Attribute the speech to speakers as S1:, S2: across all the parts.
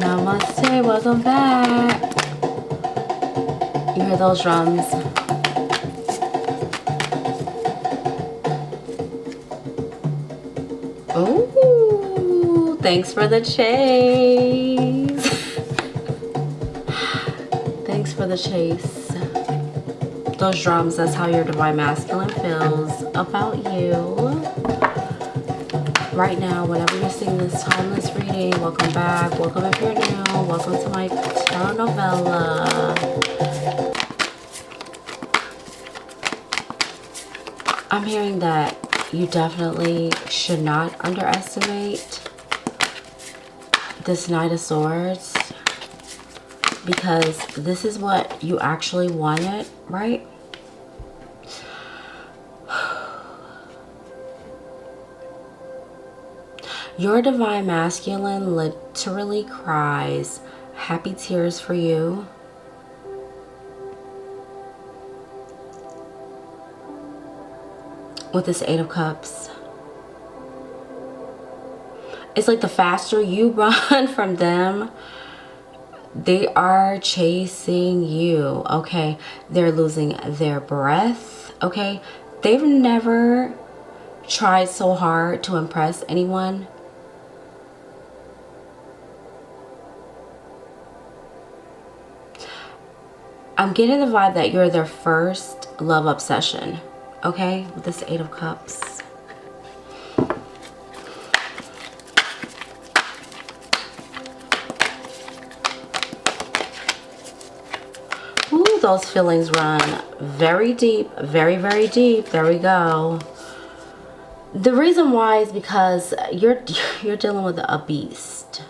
S1: Namaste, welcome back. You hear those drums? Ooh, thanks for the chase. Thanks for the chase. Those drums, that's how your divine masculine feels about you. Right now, whenever you're seeing this timeless reading, welcome back. Welcome if you're new. Welcome to my telenovela. I'm hearing that you definitely should not underestimate this Knight of Swords, because this is what you actually wanted, right? Your divine masculine literally cries happy tears for you. With this Eight of Cups. It's like the faster you run from them, they are chasing you, okay? They're losing their breath, okay? They've never tried so hard to impress anyone. I'm getting the vibe that you're their first love obsession, okay? With this Eight of Cups. Ooh, those feelings run very deep, very, very deep. There we go. The reason why is because you're dealing with a beast.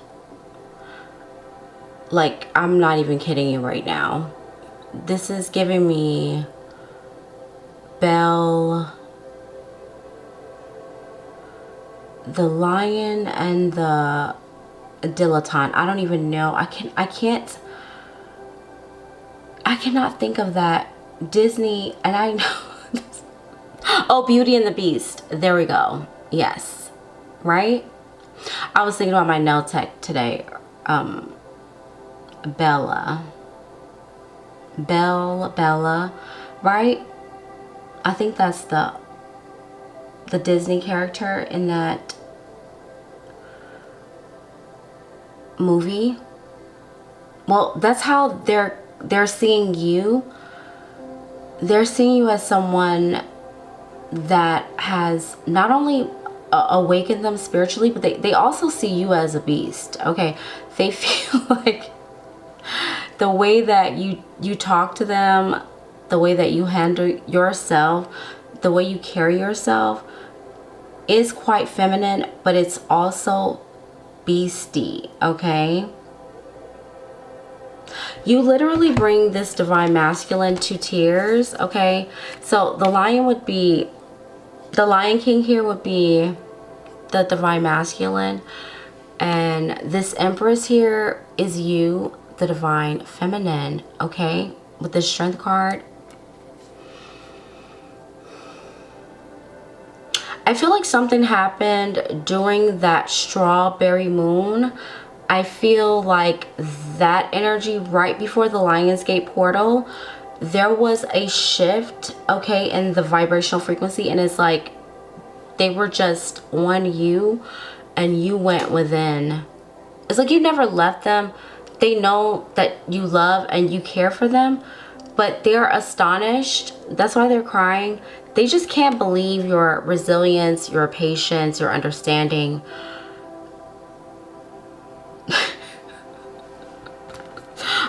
S1: Like, I'm not even kidding you right now. This is giving me Belle, the lion, and the dilettante. I don't even know. I cannot think of that. Disney, and I know. Oh, Beauty and the Beast. There we go. Yes. Right? I was thinking about my nail tech today. Bella, right? I think that's the Disney character in that movie. Well, that's how they're seeing you. They're seeing you as someone that has not only awakened them spiritually, but they also see you as a beast, okay? They feel like the way that you talk to them, the way that you handle yourself, the way you carry yourself is quite feminine, but it's also beastie, okay? You literally bring this divine masculine to tears, okay? So the lion would be, the Lion King here would be the divine masculine, and this Empress here is you, the divine feminine, okay? With the Strength card. I feel like something happened during that strawberry moon. I feel like that energy right before the Lionsgate portal, there was a shift, okay, in the vibrational frequency, and it's like they were just on you and you went within. It's like you never left them. They know that you love and you care for them, but they're astonished. That's why they're crying. They just can't believe your resilience, your patience, your understanding.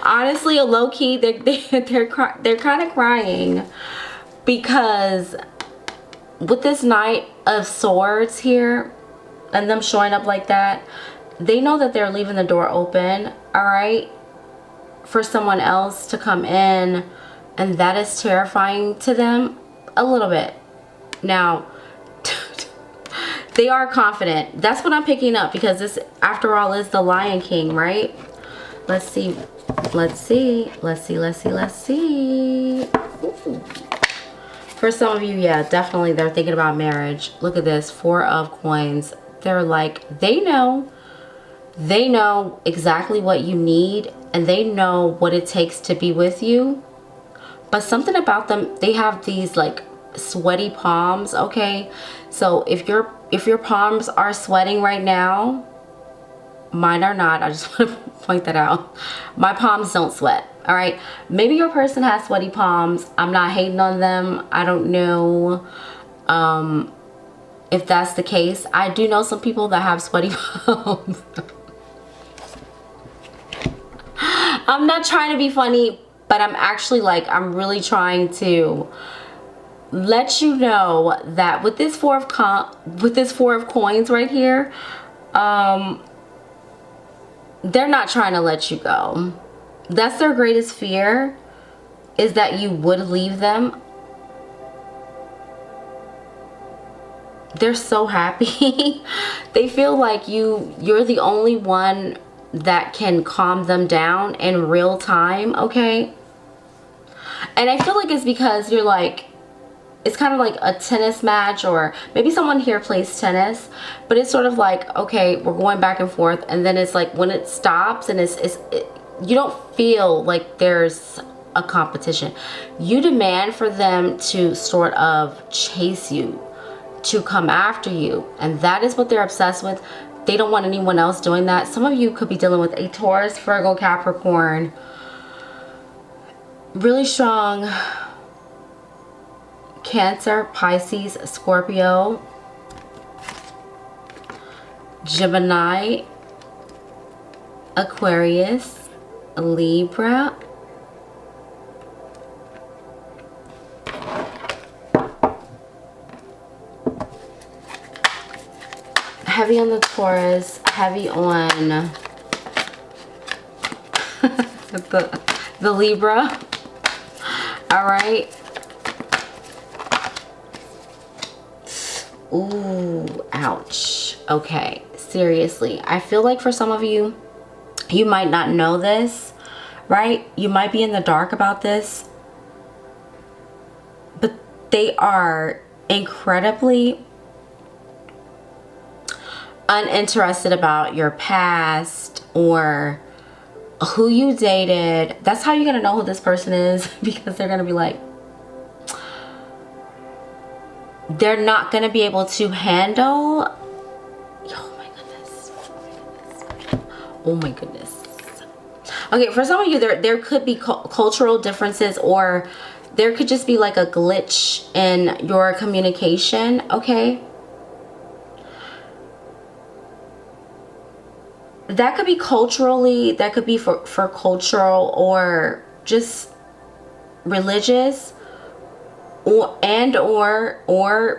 S1: Honestly, low-key, they're kind of crying, because with this Knight of Swords here and them showing up like that, they know that they're leaving the door open, all right, for someone else to come in, and that is terrifying to them a little bit. Now, they are confident. That's what I'm picking up, because this, after all, is the Lion King, right? Let's see Let's see. Let's see. Let's see. Let's see. Ooh. For some of you, yeah, definitely they're thinking about marriage. Look at this. 4 of Coins. They're like, they know exactly what you need, and they know what it takes to be with you. But something about them, they have these like sweaty palms, okay? So if your palms are sweating right now, mine are not. I just want to point that out. My palms don't sweat. All right, maybe your person has sweaty palms. I'm not hating on them. I don't know if that's the case. I do know some people that have sweaty palms. I'm not trying to be funny, but I'm actually like, I'm really trying to let you know that with this four of coins right here, they're not trying to let you go. That's their greatest fear, is that you would leave them. They're so happy. They feel like you're the only one that can calm them down in real time, okay? And I feel like it's because you're like, it's kind of like a tennis match, or maybe someone here plays tennis, but it's sort of like, okay, we're going back and forth, and then it's like when it stops and you don't feel like there's a competition. You demand for them to sort of chase you, to come after you, and that is what they're obsessed with. They don't want anyone else doing that. Some of you could be dealing with a Taurus, Virgo, Capricorn, really strong Cancer, Pisces, Scorpio, Gemini, Aquarius, Libra, heavy on the Taurus, heavy on the Libra. All right. Ooh, ouch. Okay, seriously. I feel like for some of you, you might not know this, right? You might be in the dark about this, but they are incredibly uninterested about your past or who you dated. That's how you're gonna know who this person is, because they're gonna be like, they're not gonna be able to handle, oh my goodness, oh my goodness. Okay, for some of you, there could be cultural differences, or there could just be like a glitch in your communication, okay? That could be culturally, that could be for cultural or just religious or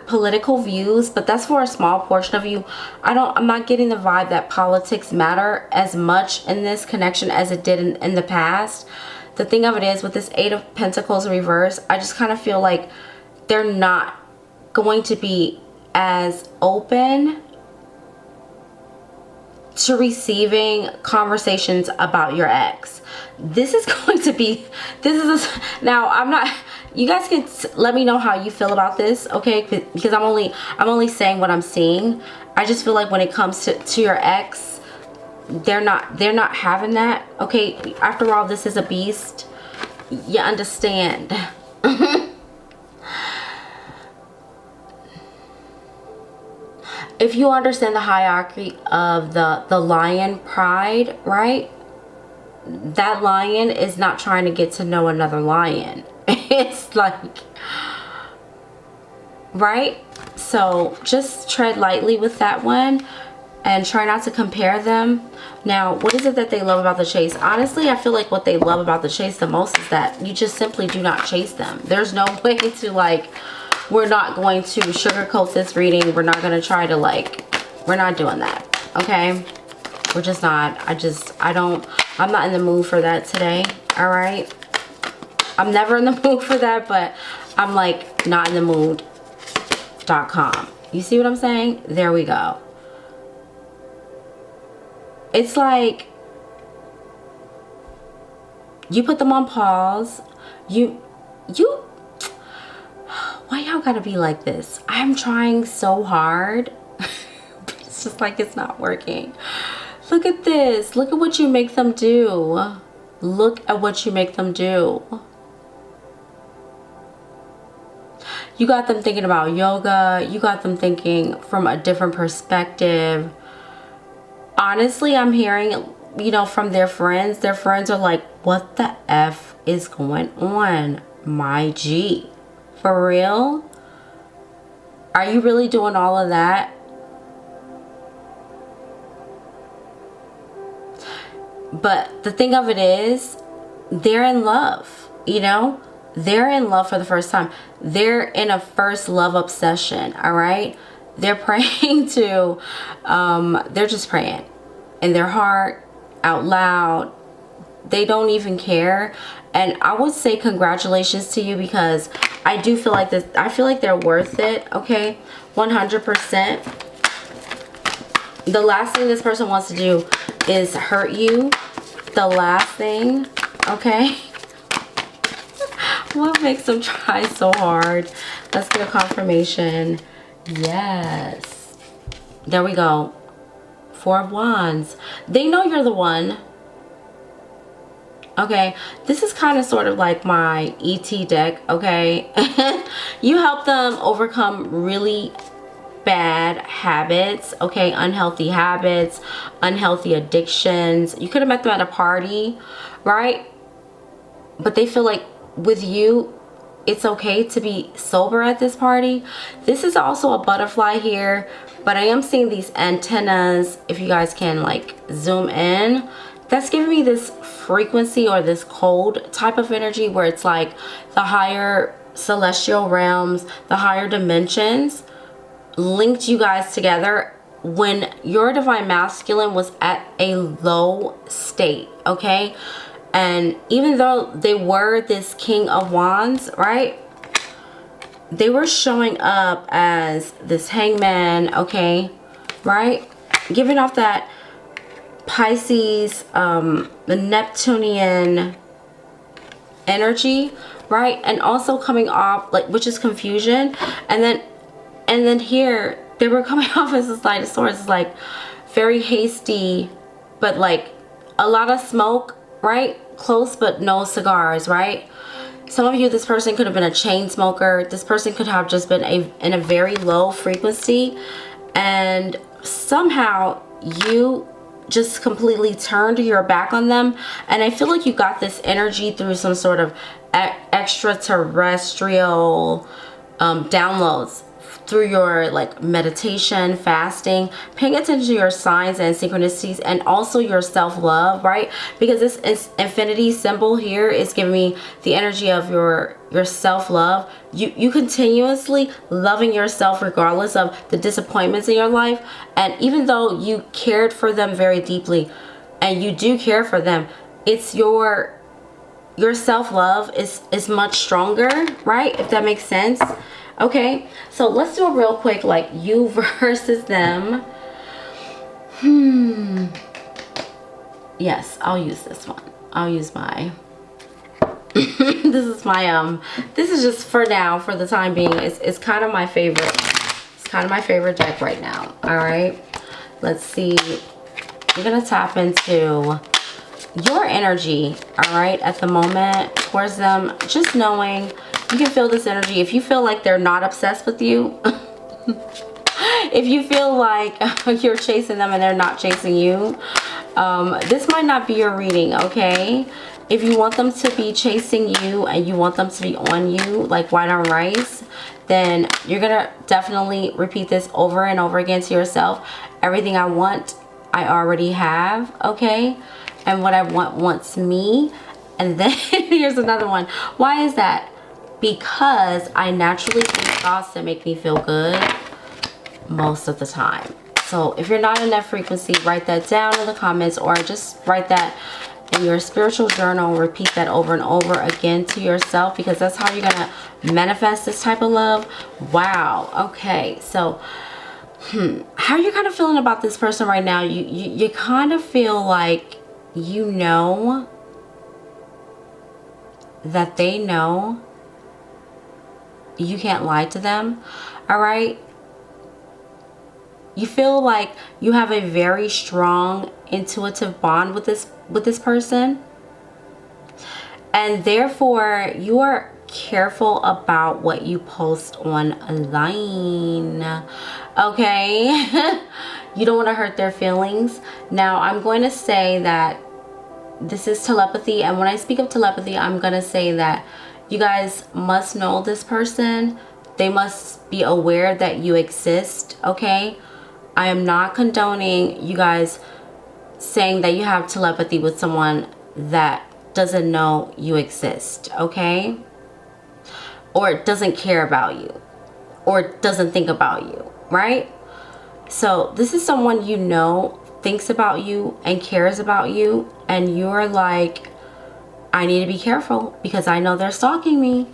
S1: political views, but that's for a small portion of you. I'm not getting the vibe that politics matter as much in this connection as it did in the past. The thing of it is, with this 8 of Pentacles reverse, I just kind of feel like they're not going to be as open to receiving conversations about your ex. This is going to be, now I'm not, you guys can let me know how you feel about this, okay? Because I'm only saying what I'm seeing. I just feel like when it comes to your ex, they're not having that, okay? After all, this is a beast. You understand. If you understand the hierarchy of the lion pride, right? That lion is not trying to get to know another lion. It's like, right? So just tread lightly with that one and try not to compare them. Now, what is it that they love about the chase? Honestly, I feel like what they love about the chase the most is that you just simply do not chase them. There's no way to like, we're not going to sugarcoat this reading. We're not going to try to like, we're not doing that, okay? We're just not. I'm not in the mood for that today, all right? I'm never in the mood for that, but I'm like not in the mood.com. You see what I'm saying? There we go. It's like, You put them on pause. You, why y'all gotta be like this? I'm trying so hard. It's just like it's not working. Look at this. Look at what you make them do. Look at what you make them do. You got them thinking about yoga. You got them thinking from a different perspective. Honestly, I'm hearing, you know, from their friends. Their friends are like, what the F is going on, my G? For real? Are you really doing all of that? But the thing of it is, they're in love, you know? They're in love for the first time. They're in a first love obsession, all right? They're praying to, they're just praying in their heart, out loud. They don't even care. And I would say congratulations to you, because I do feel like this, I feel like they're worth it, okay? 100%. The last thing this person wants to do is hurt you. The last thing, okay? What makes them try so hard? Let's get a confirmation. Yes. There we go. 4 of Wands. They know you're the one. Okay, this is kind of sort of like my ET deck, okay? You help them overcome really bad habits, okay? Unhealthy habits, unhealthy addictions. You could have met them at a party, right? But they feel like with you, it's okay to be sober at this party. This is also a butterfly here, but I am seeing these antennas. If you guys can like zoom in, that's giving me this frequency or this cold type of energy where it's like the higher celestial realms, the higher dimensions linked you guys together when your divine masculine was at a low state, okay? And even though they were this King of Wands, right? They were showing up as this hangman, okay? Right? Giving off that Pisces, the Neptunian energy, right? And also coming off like, which is confusion. And then here they were coming off as this Knight of Swords. It's like very hasty, but like a lot of smoke, right? Close but no cigars, right? Some of you, this person could have been a chain smoker. This person could have just been in a very low frequency, and somehow you just completely turned your back on them. And I feel like you got this energy through some sort of extraterrestrial downloads, through your like meditation, fasting, paying attention to your signs and synchronicities, and also your self-love, right? Because this is infinity symbol here is giving me the energy of your self-love. You continuously loving yourself regardless of the disappointments in your life. And even though you cared for them very deeply, and you do care for them, it's your self-love is much stronger, right? If that makes sense. Okay, so let's do a real quick like you versus them. Yes, I'll use this one. I'll use my this is my this is just for now, for the time being. It's kind of my favorite. It's kind of my favorite deck right now. All right, let's see. I'm gonna tap into your energy, all right, at the moment towards them. Just knowing you can feel this energy. If you feel like they're not obsessed with you, if you feel like you're chasing them and they're not chasing you, this might not be your reading, okay? If you want them to be chasing you and you want them to be on you like white on rice, then you're gonna definitely repeat this over and over again to yourself. Everything I want, I already have, okay? And what I want wants me. And then here's another one. Why is that? Because I naturally think thoughts that make me feel good most of the time. So if you're not in that frequency, write that down in the comments, or just write that in your spiritual journal. Repeat that over and over again to yourself, because that's how you're gonna manifest this type of love. Wow. Okay, so how are you kind of feeling about this person right now? You kind of feel like, you know, that they know you can't lie to them. All right? You feel like you have a very strong intuitive bond with this person. And therefore, you are careful about what you post online. Okay? You don't want to hurt their feelings. Now, I'm going to say that this is telepathy. And when I speak of telepathy, I'm going to say that you guys must know this person. They must be aware that you exist. Okay? I am not condoning you guys saying that you have telepathy with someone that doesn't know you exist, okay? Or doesn't care about you, or doesn't think about you, right? So this is someone you know thinks about you and cares about you, and you're like, I need to be careful because I know they're stalking me.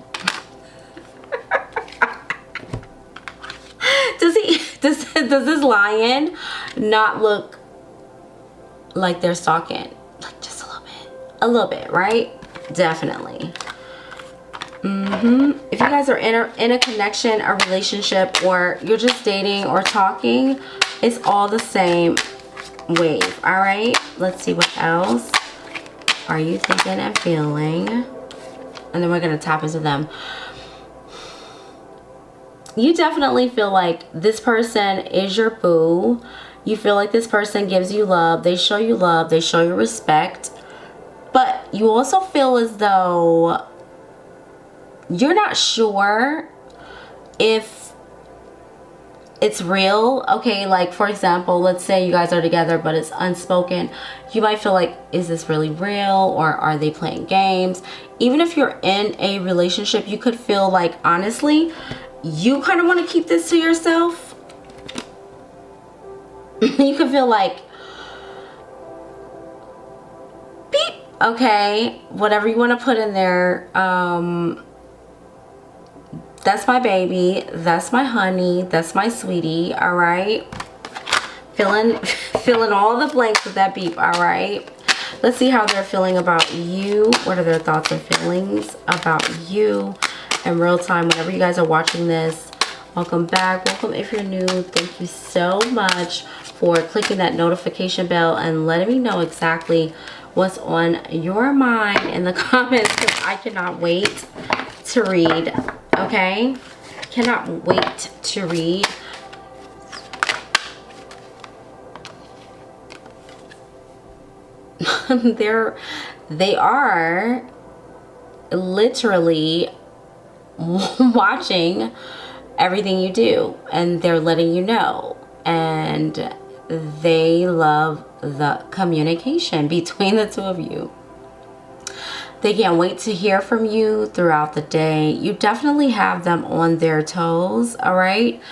S1: Does this lion not look like they're stalking? Like just a little bit, right? Definitely. If you guys are in a connection, a relationship, or you're just dating or talking, it's all the same wave. All right, let's see what else are you thinking and feeling, and then we're gonna tap into them. You definitely feel like this person is your boo. You feel like this person gives you love. They show you love. They show you respect. But you also feel as though you're not sure if it's real. Okay, like for example, let's say you guys are together but it's unspoken. You might feel like, is this really real, or are they playing games? Even if you're in a relationship, you could feel like, honestly, you kind of want to keep this to yourself. You could feel like, beep, okay, whatever you want to put in there. That's my baby, that's my honey, that's my sweetie. All right, filling all the blanks with that beep. All right, let's see how they're feeling about you. What are their thoughts and feelings about you in real time whenever you guys are watching this? Welcome back. Welcome if you're new. Thank you so much for clicking that notification bell and letting me know exactly what's on your mind in the comments, because I cannot wait to read. Okay, cannot wait to read. They are literally watching everything you do, and they're letting you know, and they love the communication between the two of you. They can't wait to hear from you throughout the day. You definitely have them on their toes. All right,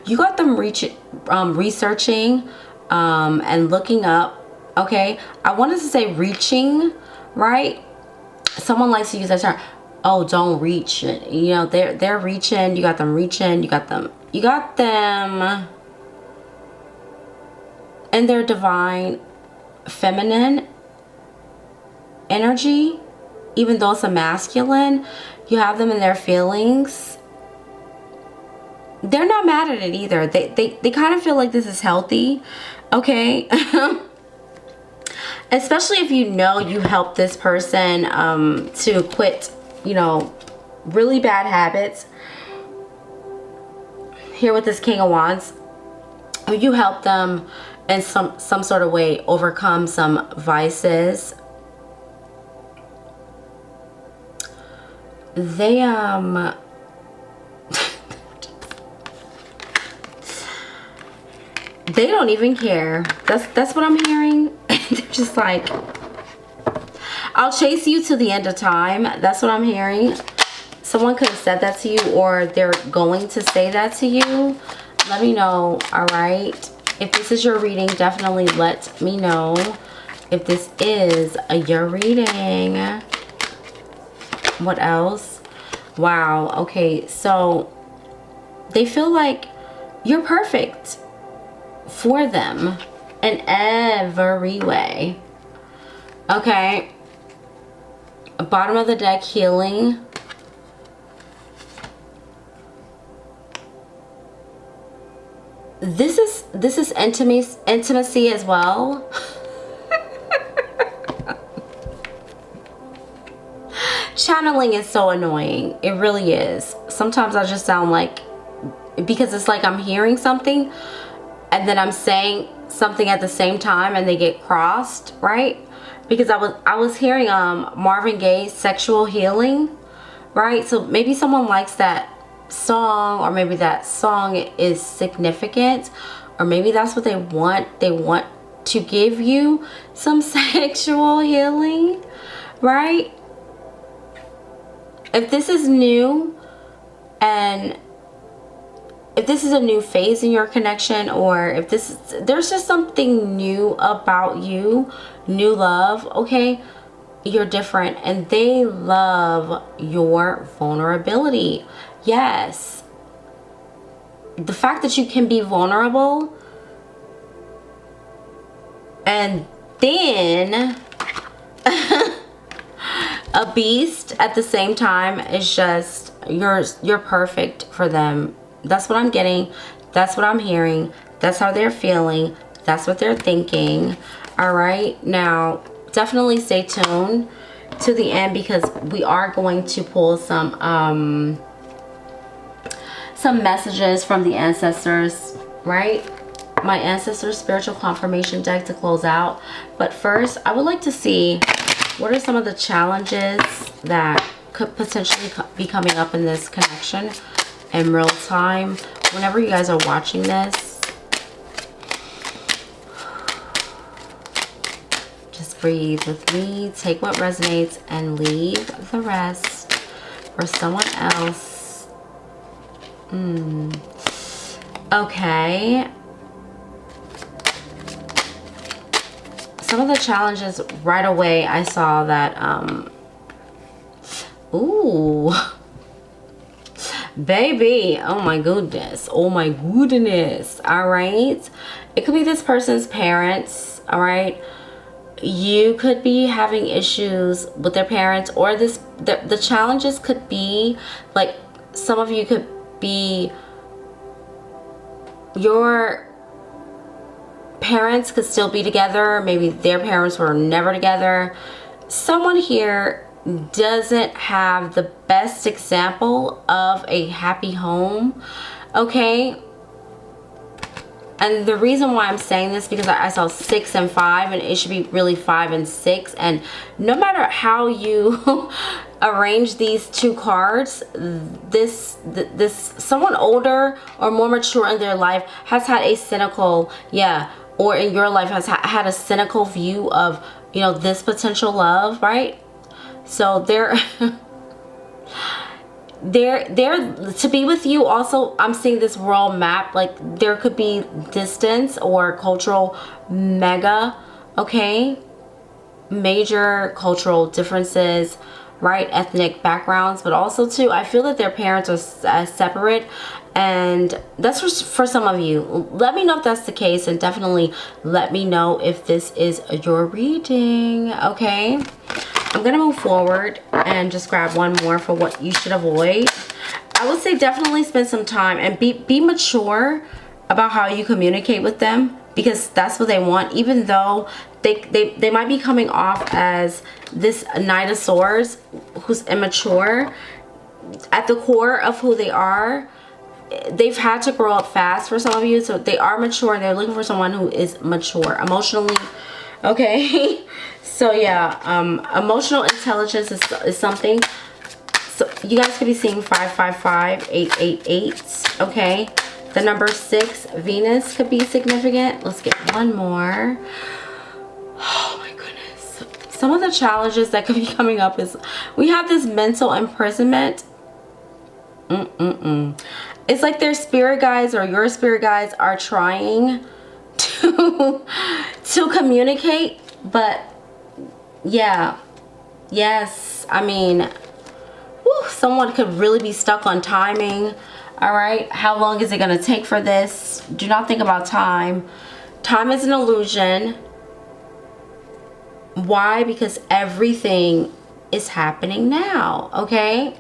S1: you got them researching and looking up. Okay, I wanted to say reaching, right? Someone likes to use that term. Oh, don't reach. You know, they're reaching. You got them reaching. You got them in their divine feminine energy. Even though it's a masculine, you have them in their feelings. They're not mad at it either. They kind of feel like this is healthy. Okay. Especially if you know you helped this person to quit, you know, really bad habits. Here with this King of Wands, you help them in some sort of way overcome some vices. They they don't even care. That's what I'm hearing. They're just like, I'll chase you to the end of time. That's what I'm hearing. Someone could have said that to you, or they're going to say that to you. Let me know. All right, if this is your reading, definitely let me know if this is your reading. What else? Wow. Okay, so they feel like you're perfect for them in every way. Okay, Bottom of the deck, healing. This is intimacy as well. Channeling is so annoying. It really is. Sometimes I just sound like, because it's like I'm hearing something and then I'm saying something at the same time and they get crossed, right? Because I was hearing Marvin Gaye's Sexual Healing, right? So maybe someone likes that song, or maybe that song is significant, or maybe that's what they want. They want to give you some sexual healing, right? If this is new, and if this is a new phase in your connection, or if there's just something new about you, new love, okay, you're different, and they love your vulnerability. Yes, the fact that you can be vulnerable and then a beast at the same time is just, you're perfect for them. That's what I'm getting. That's what I'm hearing. That's how they're feeling. That's what they're thinking. All right, now definitely stay tuned to the end, because we are going to pull some messages from the ancestors, right? My ancestors spiritual confirmation deck to close out. But first, I would like to see what are some of the challenges that could potentially be coming up in this connection in real time whenever you guys are watching this. Just breathe with me, take what resonates and leave the rest for someone else. Okay. Some of the challenges right away, I saw that, ooh, baby, oh my goodness, all right. It could be this person's parents, all right. You could be having issues with their parents, or the challenges could be like, some of you could be, your parents could still be together, maybe their parents were never together. Someone here doesn't have the best example of a happy home, okay? And the reason why I'm saying this, because I saw 6 and 5, and it should be really 5 and 6. And no matter how you arrange these two cards, this someone older or more mature in their life has had a cynical, or in your life has had a cynical view of, you know, this potential love, right? So they're to be with you. Also, I'm seeing this world map, like there could be distance or cultural major cultural differences, right? Ethnic backgrounds, but also too, I feel that their parents are separate, and that's for some of you. Let me know if that's the case, and definitely let me know if this is your reading, okay? I'm gonna move forward and just grab one more for what you should avoid. I would say definitely spend some time and be mature about how you communicate with them, because that's what they want. Even though they might be coming off as this Knight of Swords who's immature, at the core of who they are, they've had to grow up fast for some of you. So they are mature, and they're looking for someone who is mature emotionally, okay? So yeah, emotional intelligence is something. So you guys could be seeing 555, 888, okay? The number 6, Venus, could be significant. Let's get one more. Oh my goodness. Some of the challenges that could be coming up is, we have this mental imprisonment. It's like their spirit guides or your spirit guides are trying to communicate, but yeah, yes, I mean, someone could really be stuck on timing. All right, how long is it going to take for this? Do not think about time. Time is an illusion. Why? Because everything is happening now, okay?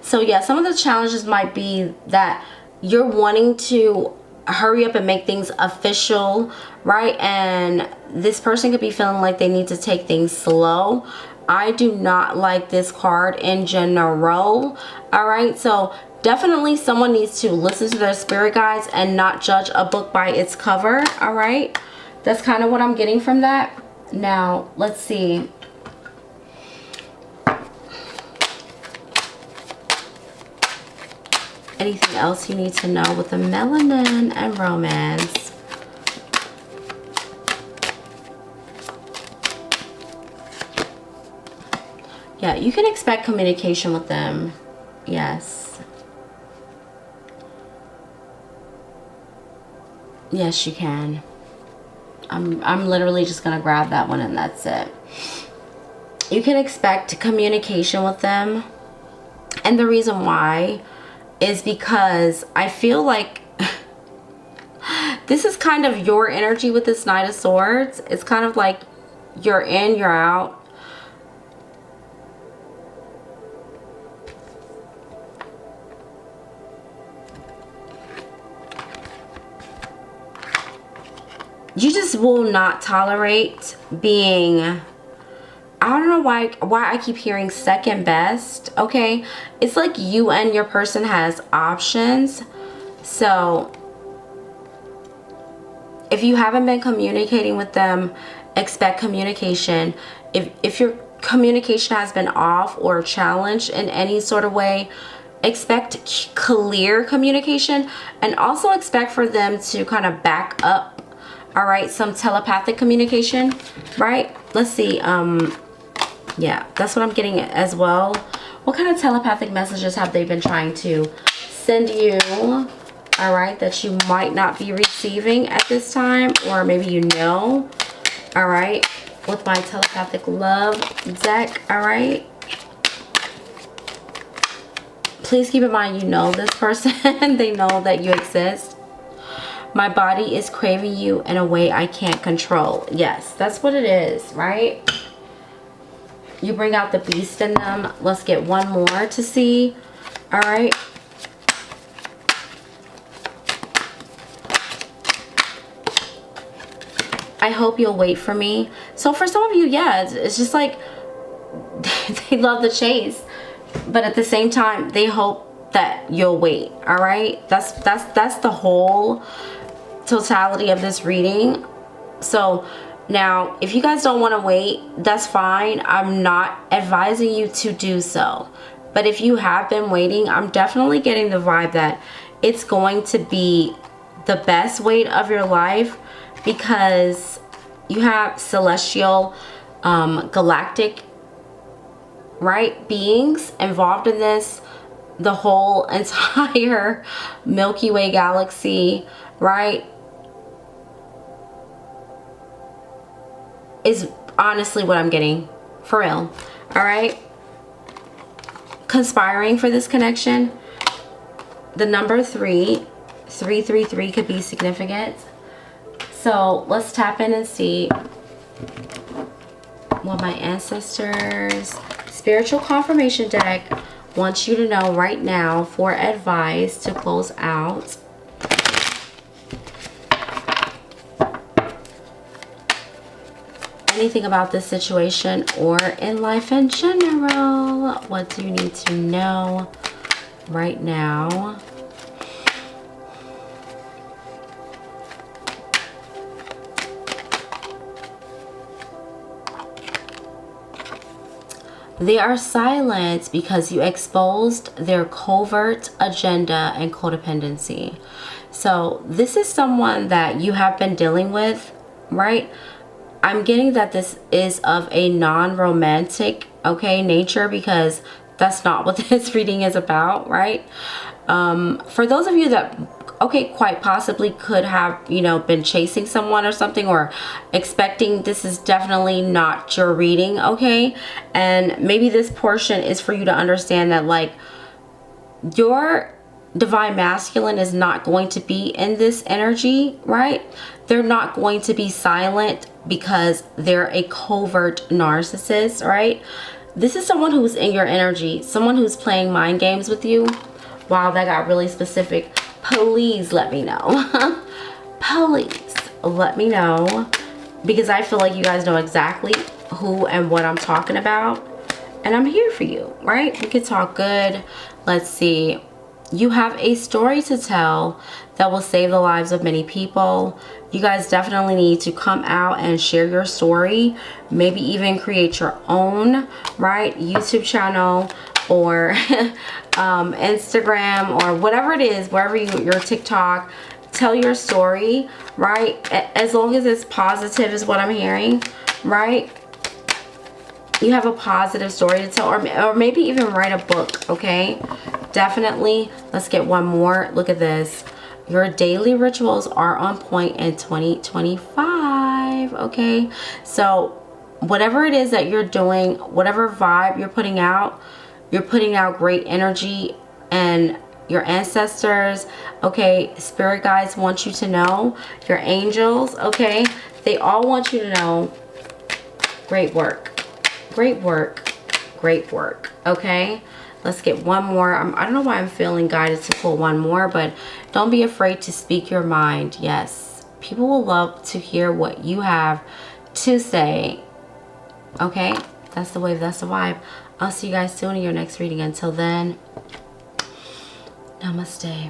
S1: So yeah, some of the challenges might be that you're wanting to hurry up and make things official, right? And this person could be feeling like they need to take things slow. I do not like this card in general, all right? So definitely someone needs to listen to their spirit guides and not judge a book by its cover, all right? That's kind of what I'm getting from that. Now, let's see. Anything else you need to know with the melanin and romance? Yeah, you can expect communication with them. Yes. Yes, you can. I'm literally just going to grab that one and that's it. You can expect communication with them. And the reason why is because I feel like this is kind of your energy with this Knight of Swords. It's kind of like you're in, you're out. You just will not tolerate being, I don't know why I keep hearing second best, okay? It's like you and your person has options. So if you haven't been communicating with them, expect communication. If your communication has been off or challenged in any sort of way, expect clear communication, and also expect for them to kind of back up. All right, some telepathic communication, right? Let's see. Yeah, that's what I'm getting as well. What kind of telepathic messages have they been trying to send you? All right, that you might not be receiving at this time, or maybe you know. All right, with my telepathic love deck. All right. Please keep in mind, you know this person. They know that you exist. My body is craving you in a way I can't control. Yes, that's what it is, right? You bring out the beast in them. Let's get one more to see. All right. I hope you'll wait for me. So for some of you, yeah, it's just like they love the chase, but at the same time, they hope that you'll wait. All right. That's the whole totality of this reading. So now if you guys don't want to wait, that's fine. I'm not advising you to do so, but if you have been waiting, I'm definitely getting the vibe that it's going to be the best wait of your life, because you have celestial, galactic, right, beings involved in this. The whole entire Milky Way galaxy, right, is honestly what I'm getting, for real. All right, conspiring for this connection. The number 333 could be significant. So let's tap in and see what my ancestors spiritual confirmation deck wants you to know right now for advice to close out. Anything about this situation or in life in general. What do you need to know right now? They are silent because you exposed their covert agenda and codependency. So this is someone that you have been dealing with, right? I'm getting that this is of a non-romantic, okay, nature, because that's not what this reading is about, right? For those of you that, okay, quite possibly could have, you know, been chasing someone or something, or expecting, this is definitely not your reading, okay? And maybe this portion is for you to understand that, like, your divine masculine is not going to be in this energy, right? They're not going to be silent because they're a covert narcissist, right? this is someone who's in your energy, someone who's playing mind games with you. Wow, that got really specific. Please let me know. Please let me know, because I feel like you guys know exactly who and what I'm talking about, and I'm here for you, right? We could talk good. Let's see. You have a story to tell that will save the lives of many people. You guys definitely need to come out and share your story. Maybe even create your own, right, YouTube channel or Instagram or whatever it is, wherever your TikTok. Tell your story, right? As long as it's positive is what I'm hearing, right? You have a positive story to tell, or maybe even write a book, okay? Definitely. Let's get one more. Look at this. Your daily rituals are on point in 2025, okay? So whatever it is that you're doing, whatever vibe you're putting out great energy, and your ancestors, okay, spirit guides want you to know, your angels, okay, they all want you to know, great work, great work, great work, okay? Let's get one more. I don't know why I'm feeling guided to pull one more, but don't be afraid to speak your mind. Yes, people will love to hear what you have to say, okay? That's the wave, that's the vibe. I'll see you guys soon in your next reading. Until then, namaste.